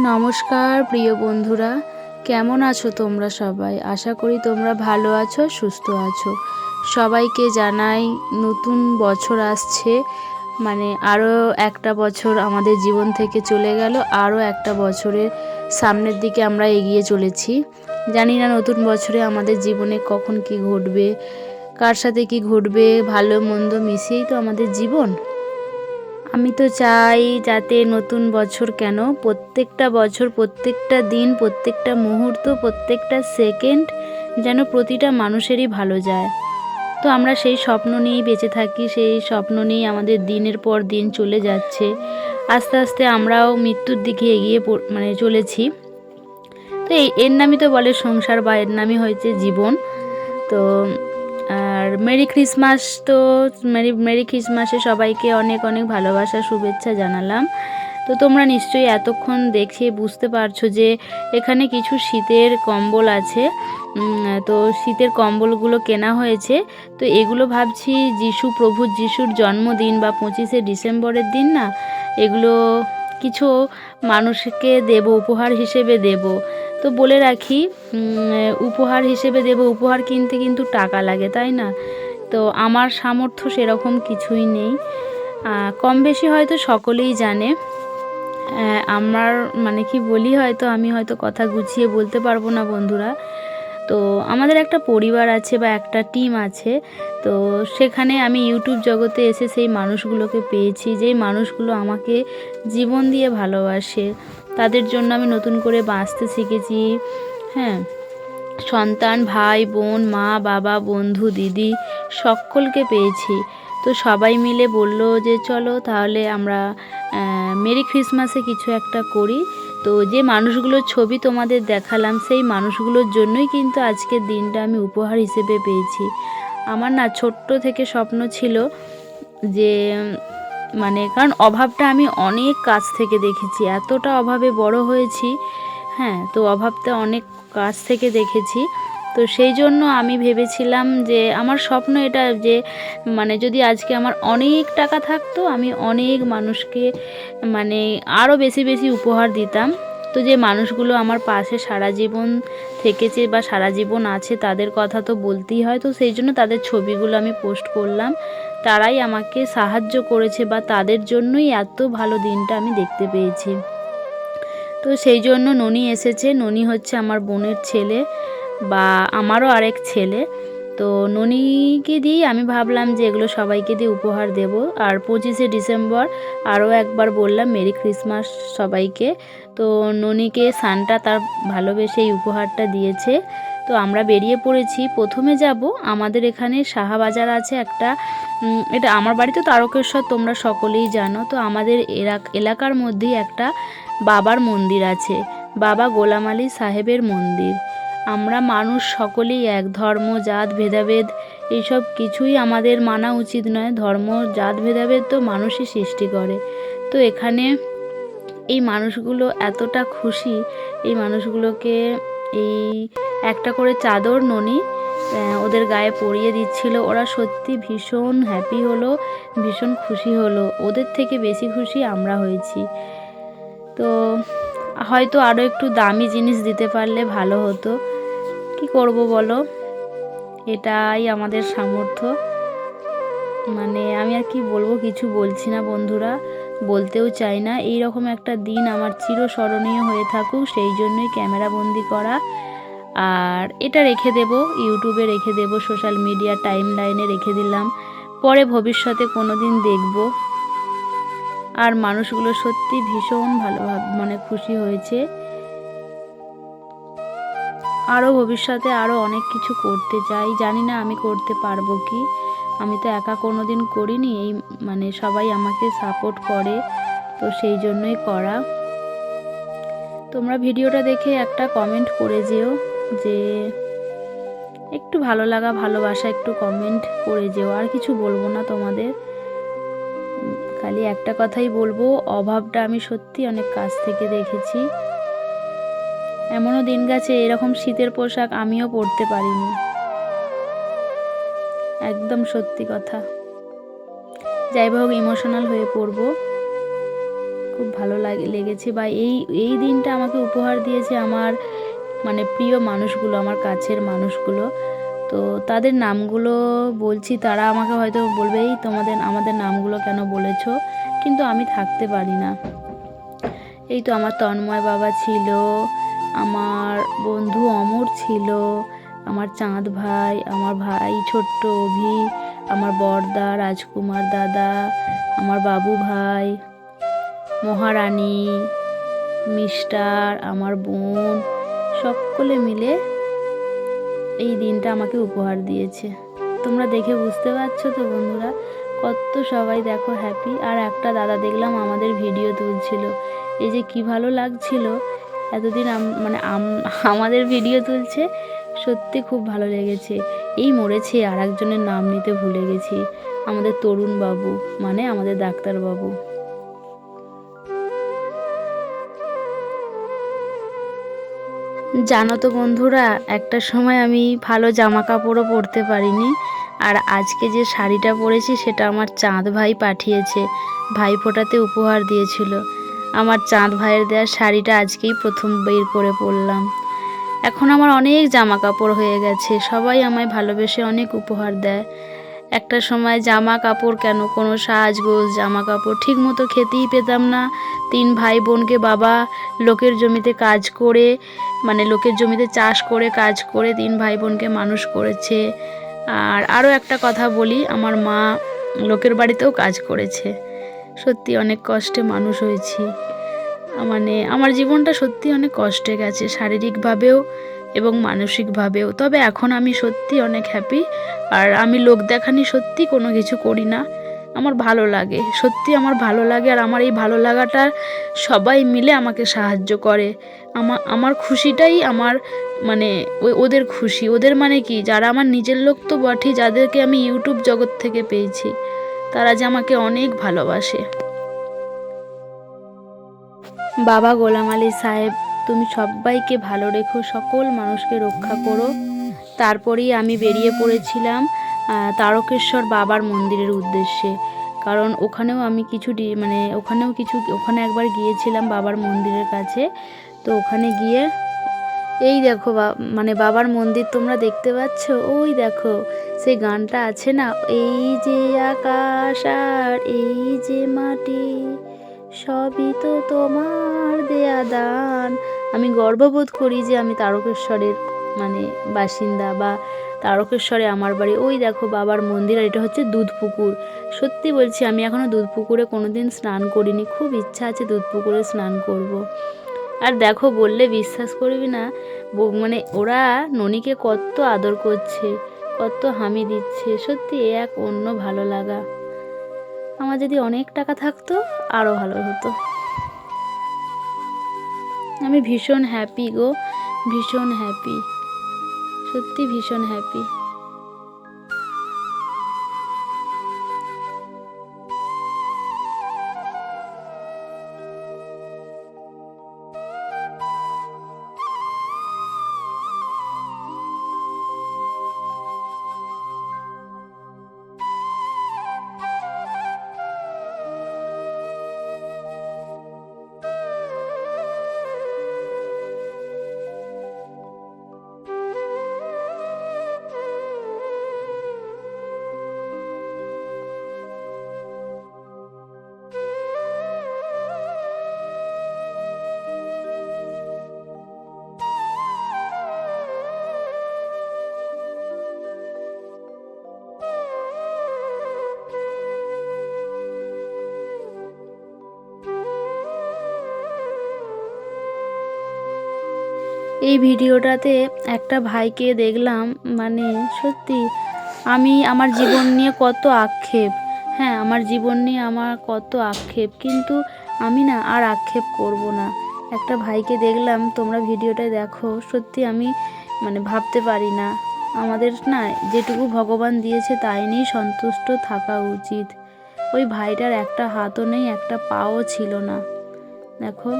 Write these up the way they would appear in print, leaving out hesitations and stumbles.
নমস্কার প্রিয় বন্ধুরা, কেমন আছো তোমরা সবাই? আশা করি তোমরা ভালো আছো, সুস্থ আছো। সবাইকে জানাই নতুন বছর আসছে, মানে আরও একটা বছর আমাদের জীবন থেকে চলে গেল, আরও একটা বছরের সামনের দিকে আমরা এগিয়ে চলেছি। জানি না নতুন বছরে আমাদের জীবনে কখন কি ঘটবে, কার সাথে কি ঘটবে, ভালো মন্দ মিশিয়েই তো আমাদের জীবন। আমি তো চাই যাতে নতুন বছর কেন, প্রত্যেকটা বছর, প্রত্যেকটা দিন, প্রত্যেকটা মুহূর্ত, প্রত্যেকটা সেকেন্ড যেন প্রতিটা মানুষেরই ভালো যায়। তো আমরা সেই স্বপ্ন নিয়েই বেঁচে থাকি, সেই স্বপ্ন নিয়েই আমাদের দিনের পর দিন চলে যাচ্ছে। আস্তে আস্তে আমরাও মৃত্যুর দিকে এগিয়ে চলেছি। তো এর নামই তো বলে সংসার, বা এর নামই হয়েছে জীবন। তো আর মেরি ক্রিসমাস। তো মেরি ক্রিসমাসে সবাইকে অনেক অনেক ভালোবাসা, শুভেচ্ছা জানালাম। তো তোমরা নিশ্চয়ই এতক্ষণ দেখে বুঝতে পারছো যে এখানে কিছু শীতের কম্বল আছে। তো শীতের কম্বলগুলো কেনা হয়েছে। তো এগুলো ভাবছি প্রভু যিশুর জন্মদিন বা 25শে ডিসেম্বরের দিন না, এগুলো কিছু মানুষকে দেব, উপহার হিসেবে দেব। তো বলে রাখি, উপহার হিসেবে দেব, উপহার কিনতে কিন্তু টাকা লাগে, তাই না? তো আমার সামর্থ্য সেরকম কিছুই নেই। কম বেশি হয়তো সকলেই জানে। আমার কি বলি, হয়তো আমি হয়তো কথা গুছিয়ে বলতে পারবো না বন্ধুরা। তো আমাদের একটা পরিবার আছে বা একটা টিম আছে। তো সেখানে আমি ইউটিউব জগতে এসে সেই মানুষগুলোকে পেয়েছি, যেই মানুষগুলো আমাকে জীবন দিয়ে ভালোবাসে। তাদের জন্য আমি নতুন করে বাঁচতে শিখেছি। হ্যাঁ, সন্তান, ভাই বোন, মা বাবা, বন্ধু, দিদি সকলকে পেয়েছি। তো সবাই মিলে বলল যে চলো তাহলে আমরা মেরি ক্রিসমাসে কিছু একটা করি। তো যে মানুষগুলোর ছবি তোমাদের দেখালাম, সেই মানুষগুলোর জন্যই কিন্তু আজকের দিনটা আমি উপহার হিসেবে পেয়েছি। আমার না ছোট্ট থেকে স্বপ্ন ছিল যে কারণ অভাবটা আমি অনেক কাছ থেকে দেখেছি, এতটা অভাবে বড় হয়েছি। হ্যাঁ, তো অভাবটা অনেক কাছ থেকে দেখেছি। তো সেই জন্য আমি ভেবেছিলাম যে আমার স্বপ্ন এটা যে যদি আজকে আমার অনেক টাকা থাকতো, আমি অনেক মানুষকে আরও বেশি বেশি উপহার দিতাম। তো যে মানুষগুলো আমার পাশে সারা জীবন থেকেছে বা সারা জীবন আছে, তাদের কথা তো বলতেই হয়। তো সেই জন্য তাদের ছবিগুলো আমি পোস্ট করলাম। তারাই আমাকে সাহায্য করেছে বা তাদের জন্যই এত ভালো দিনটা আমি দেখতে পেয়েছি। তো সেই জন্য ননি এসেছে। ননি হচ্ছে আমার বোনের ছেলে, বা আমারও আরেক ছেলে। তো ননিকে দিয়েই আমি ভাবলাম যে এগুলো সবাইকে দিয়ে উপহার দেব। আর 25শে ডিসেম্বর আরও একবার বললাম মেরি ক্রিসমাস সবাইকে। তো ননিকে সান্টা তার ভালোবেসে এই উপহারটা দিয়েছে। তো আমরা বেরিয়ে পড়েছি। প্রথমে যাব আমাদের এখানে শাহবাজার আছে একটা, এটা আমার বাড়ি তো তারকেশ্বর, তোমরা সকলেই জানো। তো আমাদের এলাকার মধ্যেই একটা বাবার মন্দির আছে, বাবা গোলাম আলী সাহেবের মন্দির। আমরা মানুষ সকলেই এক, ধর্ম জাত ভেদাভেদ এইসব কিছুই আমাদের মানা উচিত নয়। ধর্ম জাত ভেদাভেদ তো মানুষই সৃষ্টি করে। তো এখানে এই মানুষগুলো এতটা খুশি, এই মানুষগুলোকে এই একটা করে চাদর ননি ওদের গায়ে পরিয়ে দিচ্ছিল। ওরা সত্যি ভীষণ হ্যাপি হলো, ভীষণ খুশি হলো। ওদের থেকে বেশি খুশি আমরা হয়েছি। তো হয়তো আরও একটু দামি জিনিস দিতে পারলে ভালো হতো, কি করব বলো, এটাই আমাদের সামর্থ্য। আমি আর কি বলবো, কিছু বলছি না বন্ধুরা, বলতেও চাই না। এই রকম একটা দিন আমার চিরস্মরণীয় হয়ে থাকুক, সেই জন্যই ক্যামেরা বন্দি করা। আর এটা রেখে দেব, ইউটিউবে রেখে দেব, সোশ্যাল মিডিয়া টাইম লাইনে রেখে দিলাম, পরে ভবিষ্যতে কোনো দিন দেখব। আর মানুষগুলো সত্যি ভীষণ ভালোভাবে খুশি হয়েছে। আরও ভবিষ্যতে আরও অনেক কিছু করতে চাই, জানি না আমি করতে পারবো কি। আমি তো একা কোনো দিন করিনি, এই সবাই আমাকে সাপোর্ট করে, তো সেই জন্যই করা। তোমরা ভিডিওটা দেখে একটা কমেন্ট করে যেও, যে একটু ভালো লাগা ভালোবাসা একটু কমেন্ট করে যেও। আর কিছু বলবো না তোমাদের, খালি একটা কথাই বলবো, অভাবটা আমি সত্যি অনেক কাছ থেকে দেখেছি। এমনও দিন গেছে এরকম শীতের পোশাক আমিও পরতে পারিনি, একদম সত্যি কথা। যাই হোক, ইমোশনাল হয়ে পড়বো, খুব ভালো লেগেছে, বা এই দিনটা আমাকে উপহার দিয়েছে আমার মানে প্রিয় মানুষগুলো, আমার কাছের মানুষগুলো। তো তাদের নামগুলো বলছি, তারা আমাকে হয়তো বলবে এই আমাদের নামগুলো কেন বলেছো, কিন্তু আমি থাকতে পারি না। এই তো আমার তন্ময় বাবা ছিল, আমার বন্ধু অমর ছিল, আমার চাঁদ ভাই, আমার ভাই ছোট্ট অভি, আমার বড়দা রাজকুমার দাদা, আমার বাবু ভাই, মহারানী, মিস্টার, আমার বোন, সকলে মিলে এই দিনটা আমাকে উপহার দিয়েছে। তোমরা দেখে বুঝতে পারছো তো বন্ধুরা, কত সবাই দেখো হ্যাপি। আর একটা দাদা দেখলাম আমাদের ভিডিও তুলছিল, এই যে কি ভালো লাগছিল। এতদিন আমাদের ভিডিও তুলছে, সত্যি খুব ভালো লেগেছে। এই মরেছে, আর একজনের নাম নিতে ভুলে গেছি, আমাদের তরুণ বাবু, মানে আমাদের ডাক্তারবাবু। জানো তো বন্ধুরা, একটা সময় আমি ভালো জামা কাপড়ও পরতে পারিনি, আর আজকে যে শাড়িটা পরেছি সেটা আমার চাঁদ ভাই পাঠিয়েছে, ভাইফোঁটাতে উপহার দিয়েছিল। আমার চাঁদ ভাইয়ের দেওয়া শাড়িটা আজকেই প্রথম বের করে পরলাম। এখন আমার অনেক জামা কাপড় হয়ে গেছে, সবাই আমায় ভালোবেসে অনেক উপহার দেয়। একটা সময় জামা কাপড় কেন, কোনো সাজগোজ জামা কাপড় ঠিক মতো খেতেই পেতাম না। 3 ভাই বোনকে বাবা লোকের জমিতে কাজ করে, মানে লোকের জমিতে চাষ করে কাজ করে 3 ভাই বোনকে মানুষ করেছে। আর আরও একটা কথা বলি, আমার মা লোকের বাড়িতেও কাজ করেছে। সত্যি অনেক কষ্টে মানুষ হয়েছি, মানে আমার জীবনটা সত্যি অনেক কষ্টে গেছে, শারীরিকভাবেও এবং মানসিকভাবেও। তবে এখন আমি সত্যি অনেক হ্যাপি। আর আমি লোক দেখানি সত্যি কোনো কিছু করি না, আমার ভালো লাগে, সত্যি আমার ভালো লাগে। আর আমার এই ভালো লাগাটা সবাই মিলে আমাকে সাহায্য করে। আমার খুশিটাই আমার মানে ওদের খুশি। ওদের মানে কি, যারা আমার নিজের লোক তো বটেই, যাদেরকে আমি ইউটিউব জগৎ থেকে পেয়েছি, তারা যে আমাকে অনেক ভালোবাসে। বাবা গোলাম আলী সাহেব, তুমি সবাইকে ভালো রেখো, সকল মানুষকে রক্ষা করো। তারপরেই আমি বেরিয়ে পড়েছিলাম তারকেশ্বর বাবার মন্দিরের উদ্দেশ্যে, কারণ ওখানেও আমি ওখানে একবার গিয়েছিলাম বাবার মন্দিরের কাছে। তো ওখানে গিয়ে এই দেখো মানে বাবার মন্দির তোমরা দেখতে পাচ্ছ, ওই দেখো সেই গানটা আছে না, এই যে আকাশ আর এই যে মাটি, সবই তো তোমার দেয়া দান। আমি গর্ববোধ করি যে আমি তারকেশ্বরের মানে বাসিন্দা, বা তারকেশ্বরে আমার বাড়ি। ওই দেখো বাবার মন্দির, আর এটা হচ্ছে দুধপুকুর। সত্যি বলছি, আমি এখনও দুধপুকুরে কোনোদিন স্নান করিনি, খুব ইচ্ছা আছে দুধপুকুরে স্নান করব। আর দেখো, বললে বিশ্বাস করবি না, মানে ওরা ননিকে কত আদর করছে, কত হামি দিচ্ছে, সত্যি এক অন্য ভালো লাগা। আমার যদি অনেক টাকা থাকতো আরও ভালো হতো। আমি ভীষণ হ্যাপি গো, ভীষণ হ্যাপি, সত্যি ভীষণ হ্যাপি। এই ভিডিওটাতে একটা ভাইকে দেখলাম, মানে সত্যি আমি আমার জীবন নিয়ে কত আক্ষেপ, হ্যাঁ আমার জীবন নিয়ে আমার কত আক্ষেপ, কিন্তু আমি না আর আক্ষেপ করব না। একটা ভাইকে দেখলাম, তোমরা ভিডিওটা দেখো, সত্যি আমি মানে ভাবতে পারি না। আমাদের না যেটুকু ভগবান দিয়েছে তাই নিয়েই সন্তুষ্ট থাকা উচিত। ওই ভাইটার একটা হাতও নেই, একটা পাও ছিল না, দেখো।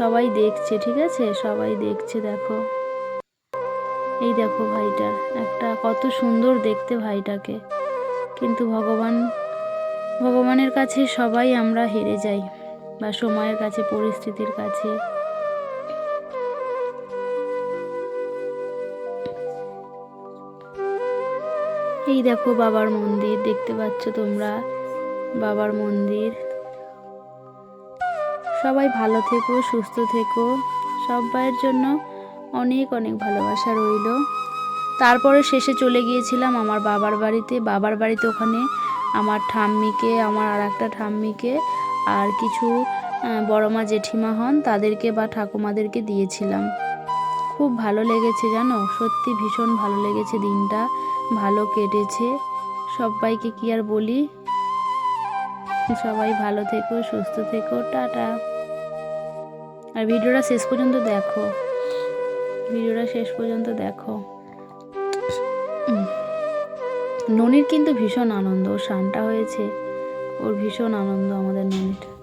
সবাই দেখছে, ঠিক আছে, সবাই দেখছে, দেখো এই দেখো ভাইটার একটা কত সুন্দর দেখতে ভাইটাকে। কিন্তু ভগবানের কাছে সবাই আমরা হেরে যাই, বা সময়ের কাছে, পরিস্থিতির কাছে। এই দেখো বাবার মন্দির দেখতে পাচ্ছ তোমরা, বাবার মন্দির। সবাই ভালো থেকো, সুস্থ থেকো, সবাইয়ের জন্য অনেক অনেক ভালোবাসা রইল। তারপরে শেষে চলে গিয়েছিলাম আমার বাবার বাড়িতে। ওখানে আমার ঠাম্মিকে, আমার আর একটা ঠাম্মিকে আর কিছু বড় মা জেঠিমা হন তাদেরকে বা ঠাকুমাদেরকে দিয়েছিলাম। খুব ভালো লেগেছে জানো, সত্যি ভীষণ ভালো লেগেছে, দিনটা ভালো কেটেছে। সবাইকে কি আর বলি, সবাই ভালো থেকো, সুস্থ থেকো, টাটা। আর ভিডিওটা শেষ পর্যন্ত দেখো। ননির কিন্তু ভীষণ আনন্দ, ওর স্নানটা হয়েছে, ওর ভীষণ আনন্দ আমাদের ননির।